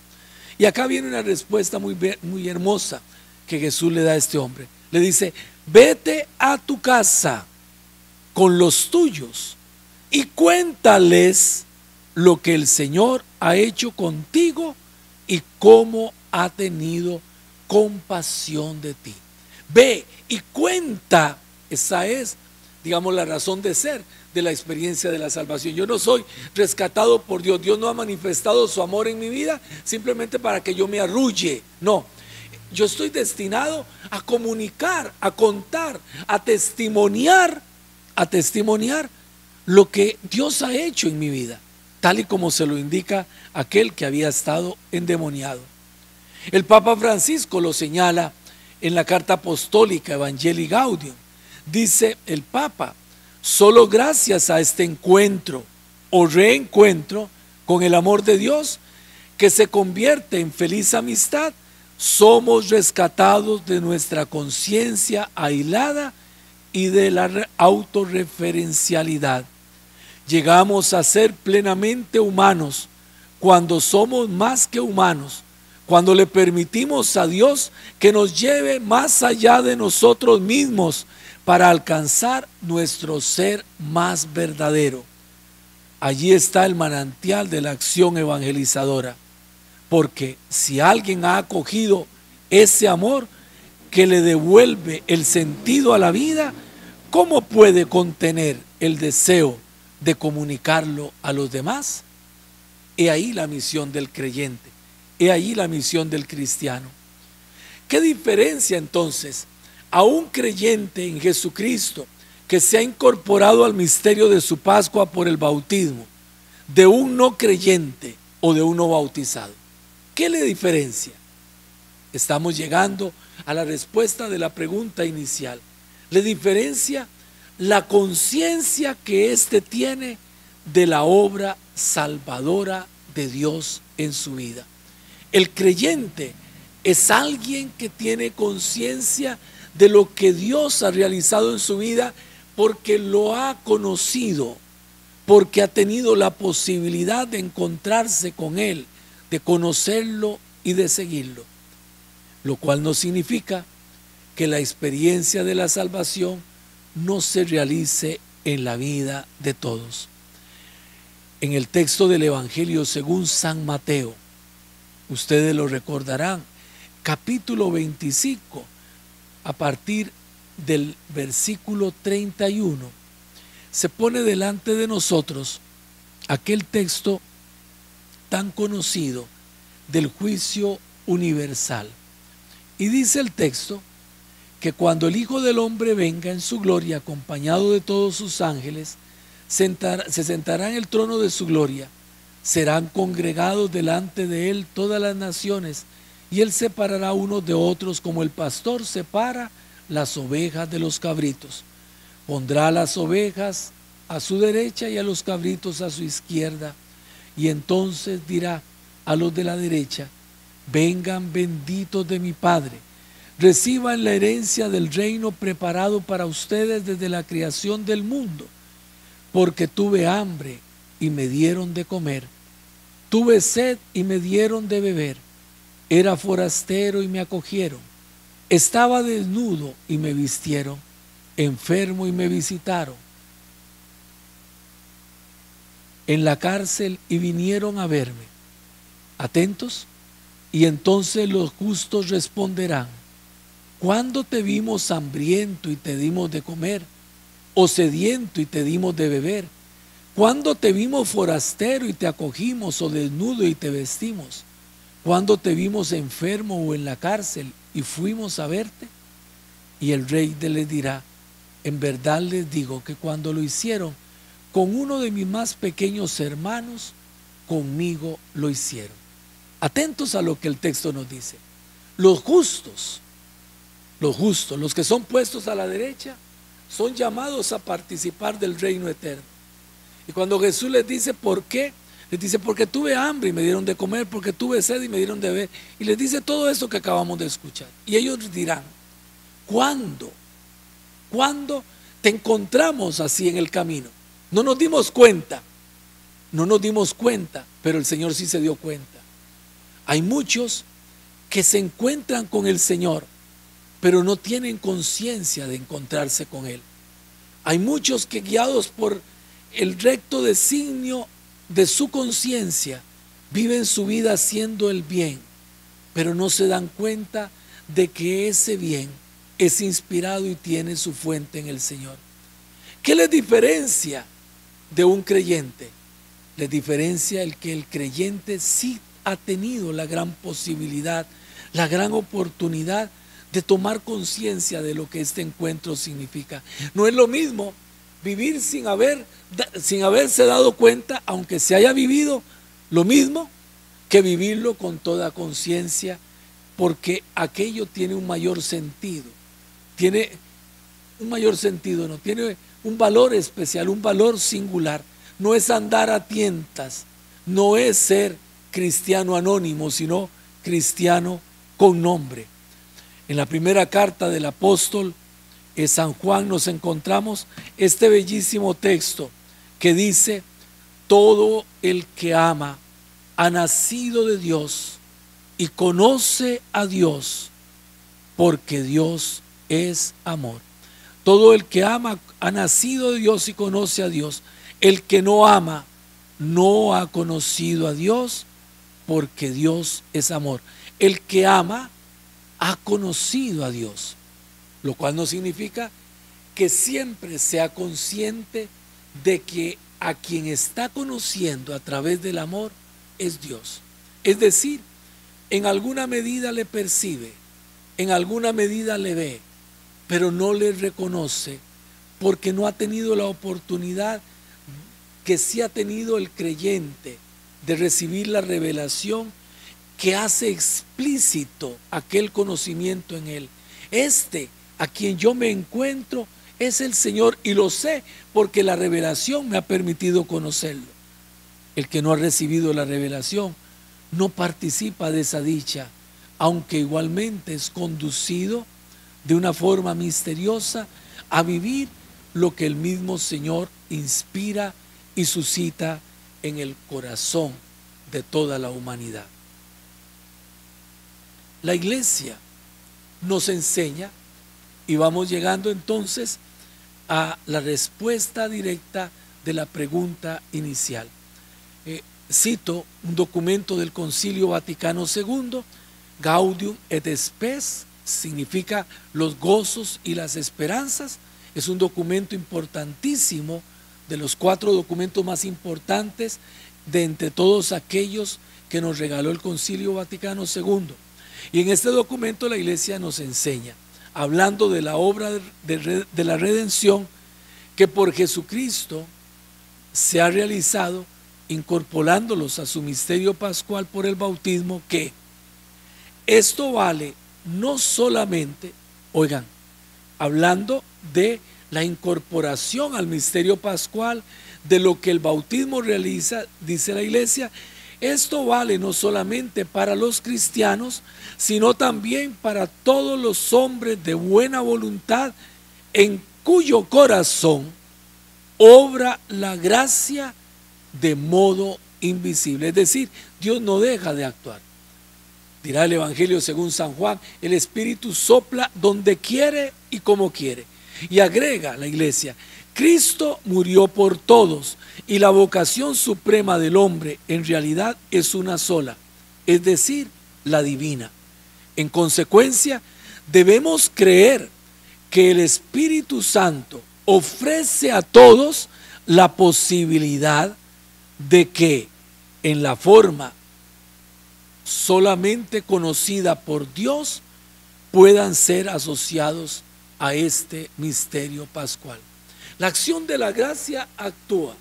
Y acá viene una respuesta muy hermosa que Jesús le da a este hombre. Le dice, vete a tu casa con los tuyos y cuéntales lo que el Señor ha hecho contigo y cómo ha tenido compasión de ti. Ve y cuenta. Esa es, digamos, la razón de ser de la experiencia de la salvación. Yo no soy rescatado por Dios. Dios no ha manifestado su amor en mi vida simplemente para que yo me arrulle. No, yo estoy destinado a comunicar, a contar, a testimoniar lo que Dios ha hecho en mi vida, tal y como se lo indica aquel que había estado endemoniado. El Papa Francisco lo señala en la carta apostólica Evangelii Gaudium. Dice el Papa, solo gracias a este encuentro o reencuentro con el amor de Dios, que se convierte en feliz amistad, somos rescatados de nuestra conciencia aislada y de la autorreferencialidad. Llegamos a ser plenamente humanos cuando somos más que humanos, cuando le permitimos a Dios que nos lleve más allá de nosotros mismos para alcanzar nuestro ser más verdadero. Allí está el manantial de la acción evangelizadora, porque si alguien ha acogido ese amor que le devuelve el sentido a la vida, ¿cómo puede contener el deseo de comunicarlo a los demás? He ahí la misión del creyente, he ahí la misión del cristiano. ¿Qué diferencia entonces a un creyente en Jesucristo que se ha incorporado al misterio de su Pascua por el bautismo de un no creyente o de un no bautizado? ¿Qué le diferencia? Estamos llegando a la respuesta de la pregunta inicial. Le diferencia la conciencia que éste tiene de la obra salvadora de Dios en su vida. El creyente es alguien que tiene conciencia de lo que Dios ha realizado en su vida porque lo ha conocido, porque ha tenido la posibilidad de encontrarse con Él, de conocerlo y de seguirlo. Lo cual no significa que la experiencia de la salvación no se realice en la vida de todos. En el texto del Evangelio según San Mateo, ustedes lo recordarán, capítulo 25, a partir del versículo 31, se pone delante de nosotros aquel texto tan conocido del juicio universal. Y dice el texto que cuando el Hijo del Hombre venga en su gloria acompañado de todos sus ángeles, se sentará en el trono de su gloria. Serán congregados delante de él todas las naciones, y él separará unos de otros como el pastor separa las ovejas de los cabritos. Pondrá las ovejas a su derecha y a los cabritos a su izquierda, y entonces dirá a los de la derecha: vengan benditos de mi Padre, reciban la herencia del reino preparado para ustedes desde la creación del mundo, porque tuve hambre y me dieron de comer, tuve sed y me dieron de beber, era forastero y me acogieron, estaba desnudo y me vistieron, enfermo y me visitaron, en la cárcel y vinieron a verme. Atentos, y entonces los justos responderán: ¿cuándo te vimos hambriento y te dimos de comer? ¿O sediento y te dimos de beber? ¿Cuándo te vimos forastero y te acogimos? ¿O desnudo y te vestimos? ¿Cuándo te vimos enfermo o en la cárcel y fuimos a verte? Y el rey les dirá: en verdad les digo que cuando lo hicieron con uno de mis más pequeños hermanos, conmigo lo hicieron. Atentos a lo que el texto nos dice. Los justos, los que son puestos a la derecha, son llamados a participar del reino eterno. Y cuando Jesús les dice ¿por qué? Les dice: porque tuve hambre y me dieron de comer, porque tuve sed y me dieron de beber. Y les dice todo esto que acabamos de escuchar. Y ellos dirán: ¿cuándo? ¿Cuándo te encontramos así en el camino? No nos dimos cuenta, pero el Señor sí se dio cuenta. Hay muchos que se encuentran con el Señor, pero no tienen conciencia de encontrarse con Él. Hay muchos que, guiados por el recto designio de su conciencia, viven su vida haciendo el bien, pero no se dan cuenta de que ese bien es inspirado y tiene su fuente en el Señor. ¿Qué les diferencia de un creyente? Les diferencia el que el creyente sí ha tenido la gran posibilidad, la gran oportunidad de tomar conciencia de lo que este encuentro significa. No es lo mismo vivir sin haberse dado cuenta, aunque se haya vivido lo mismo, que vivirlo con toda conciencia, porque aquello tiene un mayor sentido. Tiene un mayor sentido, no tiene un valor especial, un valor singular. No es andar a tientas, no es ser cristiano anónimo, sino cristiano con nombre. En la primera carta del apóstol San Juan nos encontramos este bellísimo texto que dice: todo el que ama ha nacido de Dios y conoce a Dios, porque Dios es amor. Todo el que ama ha nacido de Dios y conoce a Dios. El que no ama no ha conocido a Dios, porque Dios es amor. El que ama ha conocido a Dios, lo cual no significa que siempre sea consciente de que a quien está conociendo a través del amor es Dios. Es decir, en alguna medida le percibe, en alguna medida le ve, pero no le reconoce, porque no ha tenido la oportunidad que sí ha tenido el creyente de recibir la revelación que hace explícito aquel conocimiento en él. A quien yo me encuentro es el Señor, y lo sé porque la revelación me ha permitido conocerlo. El que no ha recibido la revelación no participa de esa dicha, aunque igualmente es conducido de una forma misteriosa a vivir lo que el mismo Señor inspira y suscita en el corazón de toda la humanidad. La Iglesia nos enseña, y vamos llegando entonces a la respuesta directa de la pregunta inicial. Cito un documento del Concilio Vaticano II, Gaudium et Spes, significa los gozos y las esperanzas. Es un documento importantísimo, de los 4 documentos más importantes de entre todos aquellos que nos regaló el Concilio Vaticano II. Y en este documento la Iglesia nos enseña, hablando de la obra de la redención, que por Jesucristo se ha realizado, incorporándolos a su misterio pascual por el bautismo, que esto vale no solamente, oigan, hablando de la incorporación al misterio pascual, de lo que el bautismo realiza, dice la Iglesia, esto vale no solamente para los cristianos, sino también para todos los hombres de buena voluntad en cuyo corazón obra la gracia de modo invisible. Es decir, Dios no deja de actuar. Dirá el Evangelio según San Juan, el Espíritu sopla donde quiere y como quiere. Y agrega la Iglesia, Cristo murió por todos y la vocación suprema del hombre en realidad es una sola, es decir, la divina. En consecuencia, debemos creer que el Espíritu Santo ofrece a todos la posibilidad de que en la forma solamente conocida por Dios puedan ser asociados a este misterio pascual. La acción de la gracia actúa.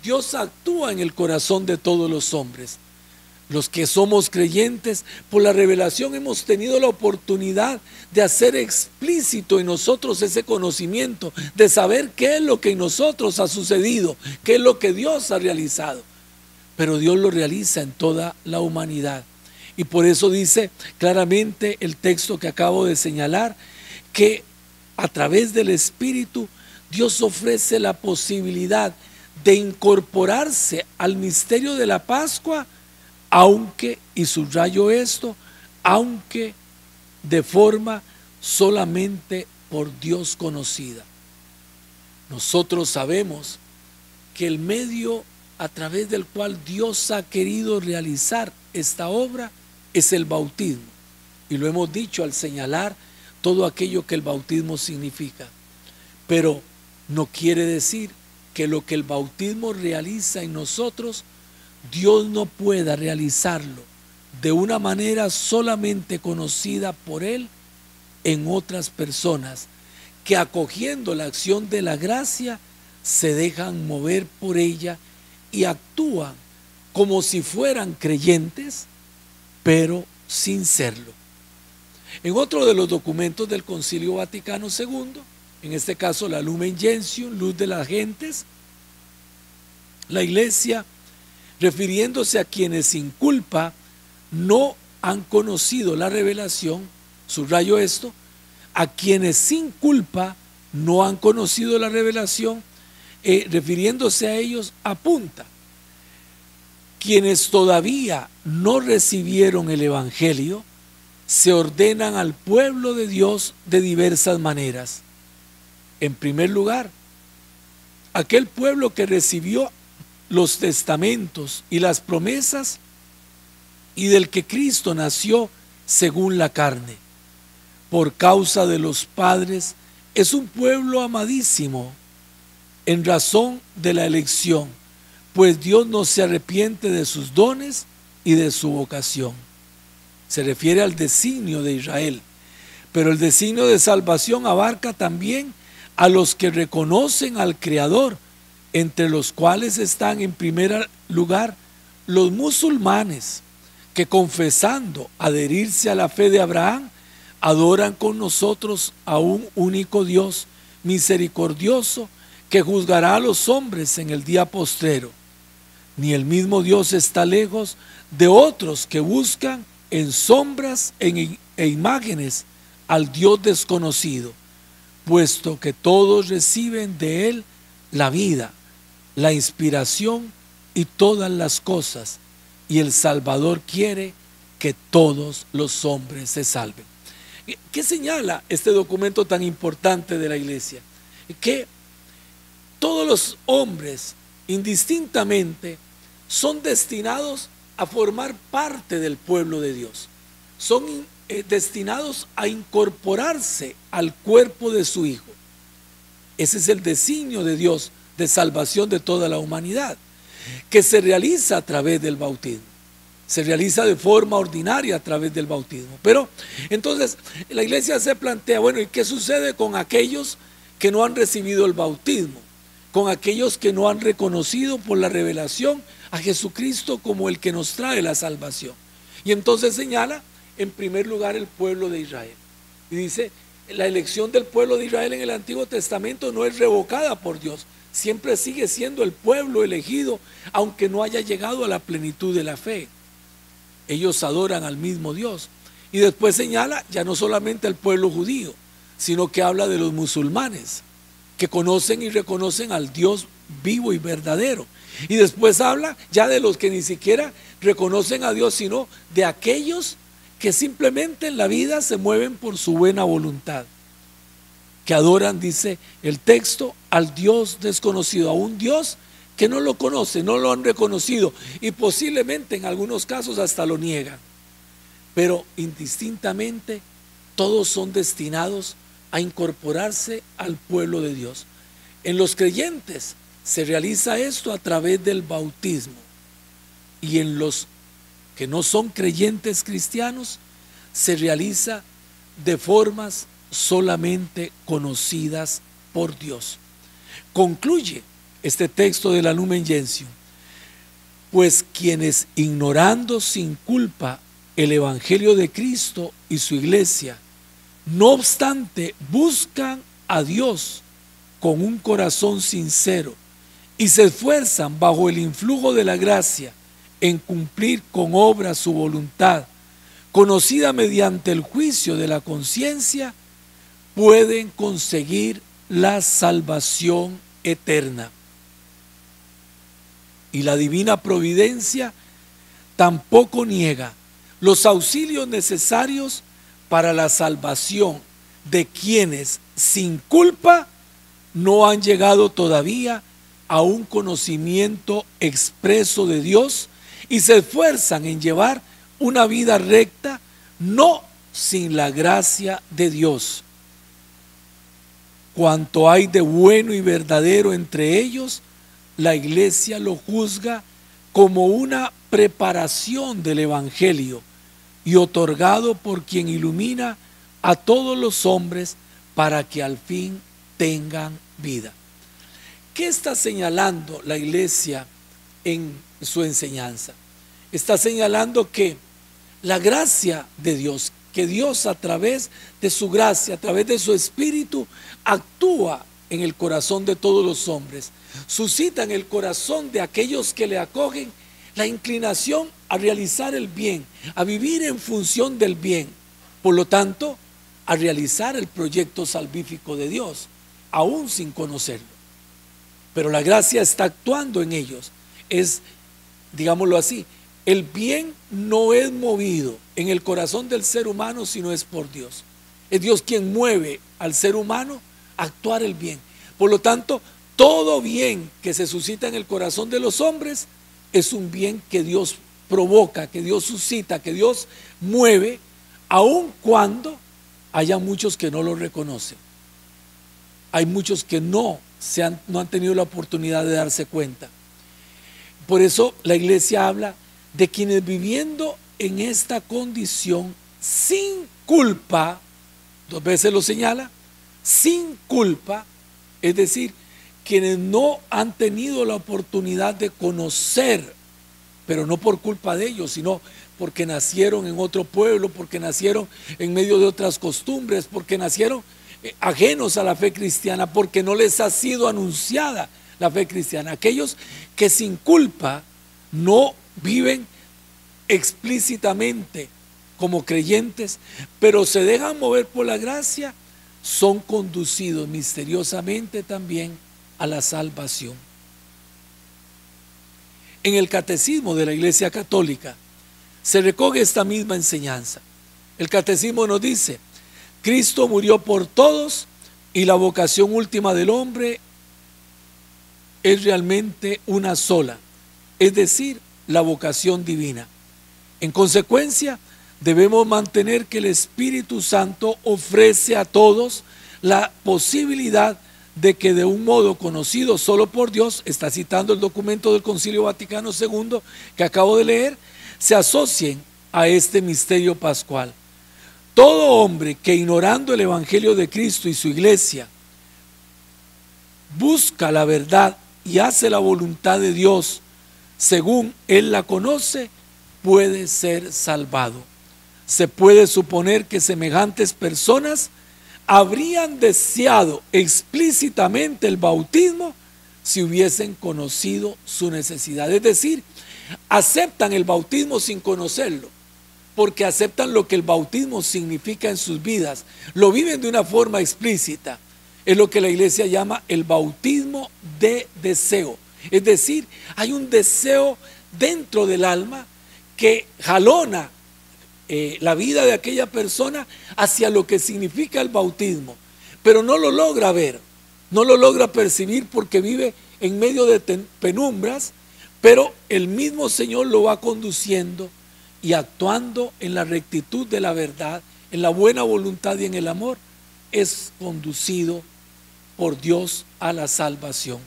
Dios actúa en el corazón de todos los hombres. Los que somos creyentes, por la revelación hemos tenido la oportunidad de hacer explícito en nosotros ese conocimiento, de saber qué es lo que en nosotros ha sucedido, qué es lo que Dios ha realizado. Pero Dios lo realiza en toda la humanidad. Y por eso dice claramente el texto que acabo de señalar, que a través del Espíritu Dios ofrece la posibilidad de incorporarse al misterio de la Pascua, aunque, y subrayo esto, aunque de forma solamente por Dios conocida. Nosotros sabemos que el medio a través del cual Dios ha querido realizar esta obra es el bautismo. Y lo hemos dicho al señalar todo aquello que el bautismo significa. Pero no quiere decir que lo que el bautismo realiza en nosotros, Dios no pueda realizarlo de una manera solamente conocida por Él en otras personas que, acogiendo la acción de la gracia, se dejan mover por ella y actúan como si fueran creyentes, pero sin serlo. En otro de los documentos del Concilio Vaticano II, en este caso la Lumen Gentium, luz de las gentes, la Iglesia, refiriéndose a quienes sin culpa no han conocido la revelación, subrayo esto, a quienes sin culpa no han conocido la revelación, refiriéndose a ellos, apunta: quienes todavía no recibieron el Evangelio se ordenan al pueblo de Dios de diversas maneras. En primer lugar, aquel pueblo que recibió los testamentos y las promesas y del que Cristo nació según la carne, por causa de los padres, es un pueblo amadísimo en razón de la elección, pues Dios no se arrepiente de sus dones y de su vocación. Se refiere al designio de Israel, pero el designio de salvación abarca también a los que reconocen al Creador, entre los cuales están en primer lugar los musulmanes, que confesando adherirse a la fe de Abraham, adoran con nosotros a un único Dios misericordioso, que juzgará a los hombres en el día postrero. Ni el mismo Dios está lejos de otros que buscan en sombras e imágenes al Dios desconocido, puesto que todos reciben de Él la vida, la inspiración y todas las cosas, y el Salvador quiere que todos los hombres se salven. ¿Qué señala este documento tan importante de la Iglesia? Que todos los hombres, indistintamente, son destinados a formar parte del pueblo de Dios. Son destinados a incorporarse al cuerpo de su Hijo. Ese es el designio de Dios de salvación de toda la humanidad. que se realiza a través del bautismo. Se realiza de forma ordinaria a través del bautismo. Pero entonces la iglesia se plantea, bueno, ¿y qué sucede con aquellos que no han recibido el bautismo? Con aquellos que no han reconocido por la revelación a Jesucristo como el que nos trae la salvación. Y entonces señala en primer lugar el pueblo de Israel. Y dice, la elección del pueblo de Israel en el Antiguo Testamento no es revocada por Dios. Siempre sigue siendo el pueblo elegido, aunque no haya llegado a la plenitud de la fe. Ellos adoran al mismo Dios. Y después señala ya no solamente al pueblo judío, sino que habla de los musulmanes, que conocen y reconocen al Dios vivo y verdadero. Y después habla ya de los que ni siquiera reconocen a Dios, sino de aquellos que simplemente en la vida se mueven por su buena voluntad, que adoran, dice el texto, al Dios desconocido, a un Dios que no lo conoce, no lo han reconocido y posiblemente en algunos casos hasta lo niegan. Pero indistintamente todos son destinados a incorporarse al pueblo de Dios. En los creyentes se realiza esto a través del bautismo, y en los que no son creyentes cristianos se realiza de formas solamente conocidas por Dios. Concluye este texto de la Lumen Gentium: pues quienes, ignorando sin culpa el evangelio de Cristo y su iglesia, no obstante buscan a Dios con un corazón sincero y se esfuerzan bajo el influjo de la gracia en cumplir con obra su voluntad, conocida mediante el juicio de la conciencia, pueden conseguir la salvación eterna. Y la divina providencia tampoco niega los auxilios necesarios para la salvación de quienes sin culpa no han llegado todavía a un conocimiento expreso de Dios y se esfuerzan en llevar una vida recta, no sin la gracia de Dios. Cuanto hay de bueno y verdadero entre ellos, la iglesia lo juzga como una preparación del evangelio y otorgado por quien ilumina a todos los hombres para que al fin tengan vida. ¿Qué está señalando la iglesia en su enseñanza? Está señalando que la gracia de Dios, que Dios a través de su gracia, a través de su espíritu, actúa en el corazón de todos los hombres, suscita en el corazón de aquellos que le acogen la inclinación a realizar el bien, a vivir en función del bien, por lo tanto, a realizar el proyecto salvífico de Dios, aún sin conocerlo. Pero la gracia está actuando en ellos. Es, digámoslo así, el bien no es movido en el corazón del ser humano, sino es por Dios. Es Dios quien mueve al ser humano a actuar el bien. Por lo tanto, todo bien que se suscita en el corazón de los hombres es un bien que Dios provoca, que Dios suscita, que Dios mueve, aun cuando haya muchos que no lo reconocen. Hay muchos que no han tenido la oportunidad de darse cuenta. Por eso la iglesia habla de quienes viviendo en esta condición sin culpa, 2 veces lo señala, sin culpa, es decir, quienes no han tenido la oportunidad de conocer, pero no por culpa de ellos, sino porque nacieron en otro pueblo, porque nacieron en medio de otras costumbres, porque nacieron ajenos a la fe cristiana, porque no les ha sido anunciada la fe cristiana. Aquellos que sin culpa no viven explícitamente como creyentes, pero se dejan mover por la gracia, son conducidos misteriosamente también a la salvación. En el catecismo de la Iglesia Católica se recoge esta misma enseñanza. El catecismo nos dice: Cristo murió por todos y la vocación última del hombre es realmente una sola, es decir, la vocación divina. En consecuencia, debemos mantener que el Espíritu Santo ofrece a todos la posibilidad de que de un modo conocido solo por Dios, está citando el documento del Concilio Vaticano II que acabo de leer, se asocien a este misterio pascual. Todo hombre que, ignorando el Evangelio de Cristo y su iglesia, busca la verdad y hace la voluntad de Dios según él la conoce, puede ser salvado. Se puede suponer que semejantes personas habrían deseado explícitamente el bautismo si hubiesen conocido su necesidad. Es decir, aceptan el bautismo sin conocerlo, porque aceptan lo que el bautismo significa en sus vidas, lo viven de una forma explícita. Es lo que la iglesia llama el bautismo de deseo. Es decir, hay un deseo dentro del alma que jalona la vida de aquella persona hacia lo que significa el bautismo, pero no lo logra ver, no lo logra percibir porque vive en medio de penumbras, pero el mismo Señor lo va conduciendo y actuando en la rectitud de la verdad, en la buena voluntad y en el amor, es conducido por Dios a la salvación.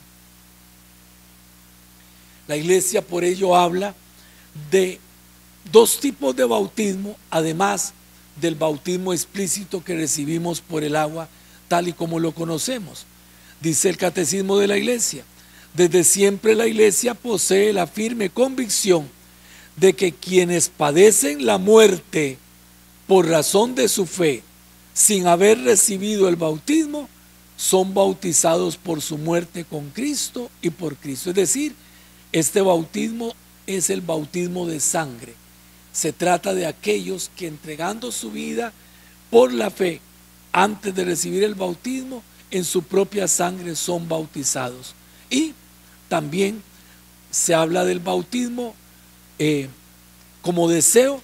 La iglesia por ello habla de dos tipos de bautismo, además del bautismo explícito que recibimos por el agua, tal y como lo conocemos. Dice el Catecismo de la Iglesia: desde siempre la iglesia posee la firme convicción de que quienes padecen la muerte por razón de su fe, sin haber recibido el bautismo, son bautizados por su muerte con Cristo y por Cristo. Es decir, este bautismo es el bautismo de sangre. Se trata de aquellos que, entregando su vida por la fe antes de recibir el bautismo, en su propia sangre son bautizados. Y también se habla del bautismo como deseo,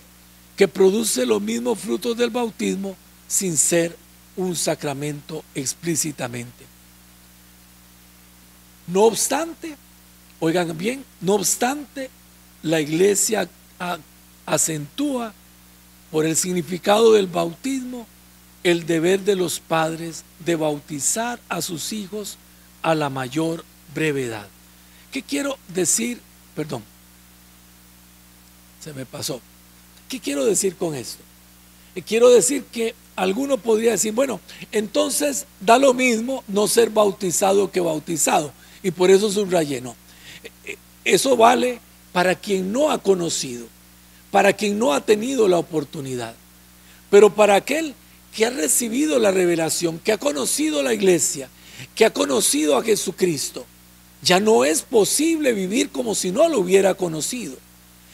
que produce los mismos frutos del bautismo sin ser un sacramento explícitamente. No obstante, oigan bien, no obstante, la iglesia acentúa por el significado del bautismo el deber de los padres de bautizar a sus hijos a la mayor brevedad. ¿Qué quiero decir? Perdón, se me pasó. ¿Qué quiero decir con esto? Quiero decir que alguno podría decir, bueno, entonces da lo mismo no ser bautizado que bautizado, y por eso subrayé, no. Eso vale para quien no ha conocido, para quien no ha tenido la oportunidad, pero para aquel que ha recibido la revelación, que ha conocido la iglesia, que ha conocido a Jesucristo, ya no es posible vivir como si no lo hubiera conocido.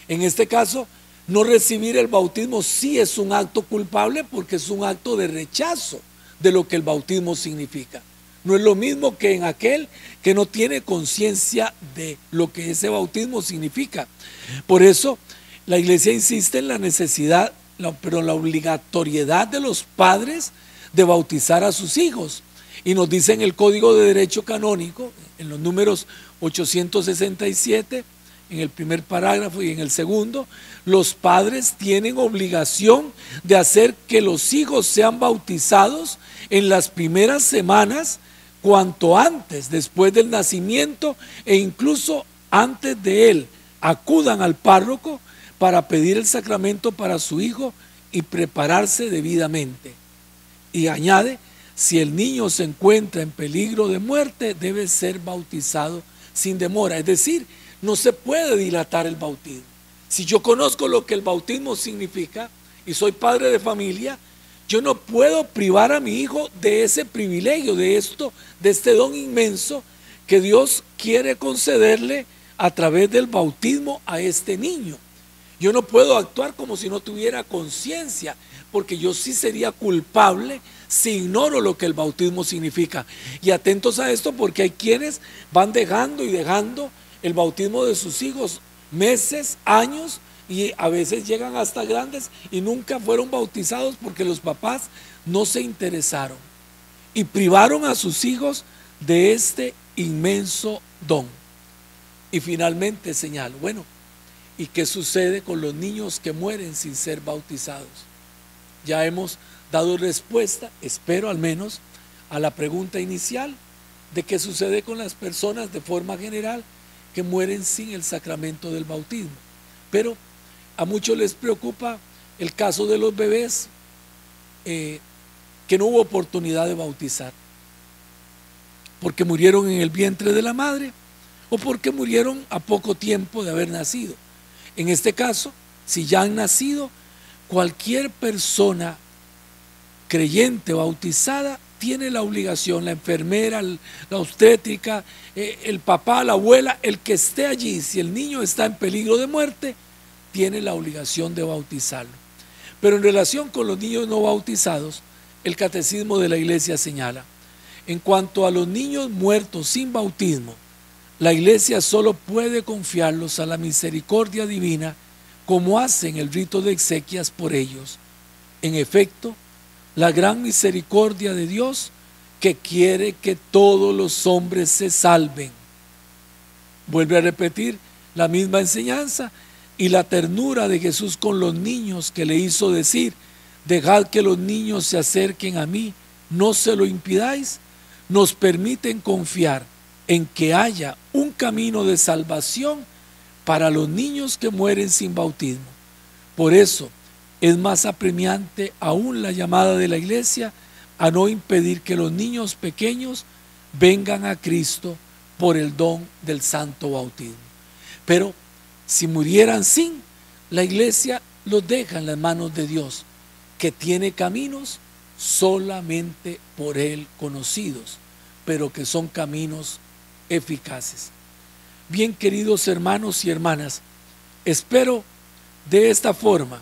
En este caso, no recibir el bautismo sí es un acto culpable, porque es un acto de rechazo de lo que el bautismo significa. No es lo mismo que en aquel que no tiene conciencia de lo que ese bautismo significa. Por eso la iglesia insiste en la necesidad, pero la obligatoriedad de los padres de bautizar a sus hijos. Y nos dice en el Código de Derecho Canónico, en los números 867, en el primer parágrafo y en el segundo, los padres tienen obligación de hacer que los hijos sean bautizados en las primeras semanas, cuanto antes, después del nacimiento, e incluso antes de él. Acudan al párroco para pedir el sacramento para su hijo y prepararse debidamente. Y añade, si el niño se encuentra en peligro de muerte, debe ser bautizado sin demora. Es decir, no se puede dilatar el bautismo. Si yo conozco lo que el bautismo significa y soy padre de familia, yo no puedo privar a mi hijo de ese privilegio, de esto, de este don inmenso que Dios quiere concederle a través del bautismo a este niño. Yo no puedo actuar como si no tuviera conciencia, porque yo sí sería culpable si ignoro lo que el bautismo significa. Y atentos a esto, porque hay quienes van dejando y dejando el bautismo de sus hijos meses, años, y a veces llegan hasta grandes y nunca fueron bautizados porque los papás no se interesaron y privaron a sus hijos de este inmenso don. Y finalmente señalo, bueno, ¿y qué sucede con los niños que mueren sin ser bautizados? Ya hemos dado respuesta, espero al menos, a la pregunta inicial. de qué sucede con las personas de forma general que mueren sin el sacramento del bautismo. Pero a muchos les preocupa el caso de los bebés que no hubo oportunidad de bautizar, porque murieron en el vientre de la madre o porque murieron a poco tiempo de haber nacido. En este caso, si ya han nacido, cualquier persona creyente bautizada tiene la obligación, la enfermera, la obstétrica, el papá, la abuela, el que esté allí, si el niño está en peligro de muerte, tiene la obligación de bautizarlo. Pero en relación con los niños no bautizados, el catecismo de la Iglesia señala: en cuanto a los niños muertos sin bautismo, la Iglesia solo puede confiarlos a la misericordia divina, como hace en el rito de exequias por ellos. En efecto, la gran misericordia de Dios, que quiere que todos los hombres se salven. Vuelve a repetir la misma enseñanza, y la ternura de Jesús con los niños, que le hizo decir: dejad que los niños se acerquen a mí, no se lo impidáis, nos permiten confiar en que haya un camino de salvación para los niños que mueren sin bautismo. Por eso es más apremiante aún la llamada de la Iglesia a no impedir que los niños pequeños vengan a Cristo por el don del santo bautismo. Pero si murieran sin, la Iglesia los deja en las manos de Dios, que tiene caminos solamente por Él conocidos, pero que son caminos eficaces. Bien, queridos hermanos y hermanas, espero de esta forma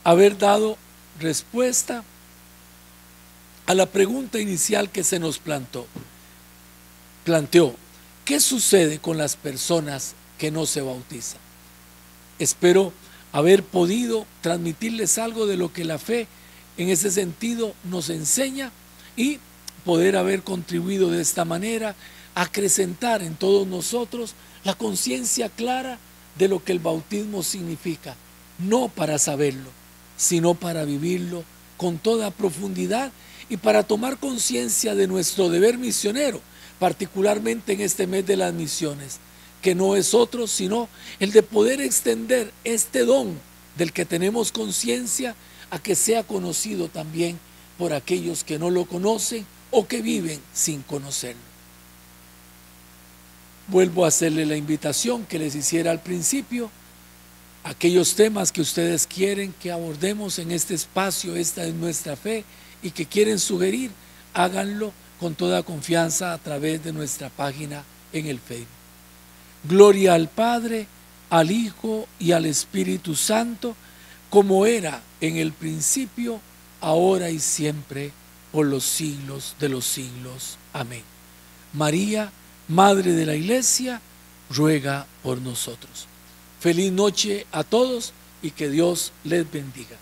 haber dado respuesta a la pregunta inicial que se nos planteó: ¿qué sucede con las personas que no se bautizan? Espero haber podido transmitirles algo de lo que la fe en ese sentido nos enseña, y poder haber contribuido de esta manera a acrecentar en todos nosotros la conciencia clara de lo que el bautismo significa, no para saberlo, sino para vivirlo con toda profundidad y para tomar conciencia de nuestro deber misionero, particularmente en este mes de las misiones, que no es otro sino el de poder extender este don del que tenemos conciencia a que sea conocido también por aquellos que no lo conocen o que viven sin conocerlo. Vuelvo a hacerle la invitación que les hiciera al principio: aquellos temas que ustedes quieren que abordemos en este espacio, esta es nuestra fe, y que quieren sugerir, háganlo con toda confianza a través de nuestra página en el Facebook. Gloria al Padre, al Hijo y al Espíritu Santo, como era en el principio, ahora y siempre, por los siglos de los siglos. Amén. María, Madre de la Iglesia, ruega por nosotros. Feliz noche a todos y que Dios les bendiga.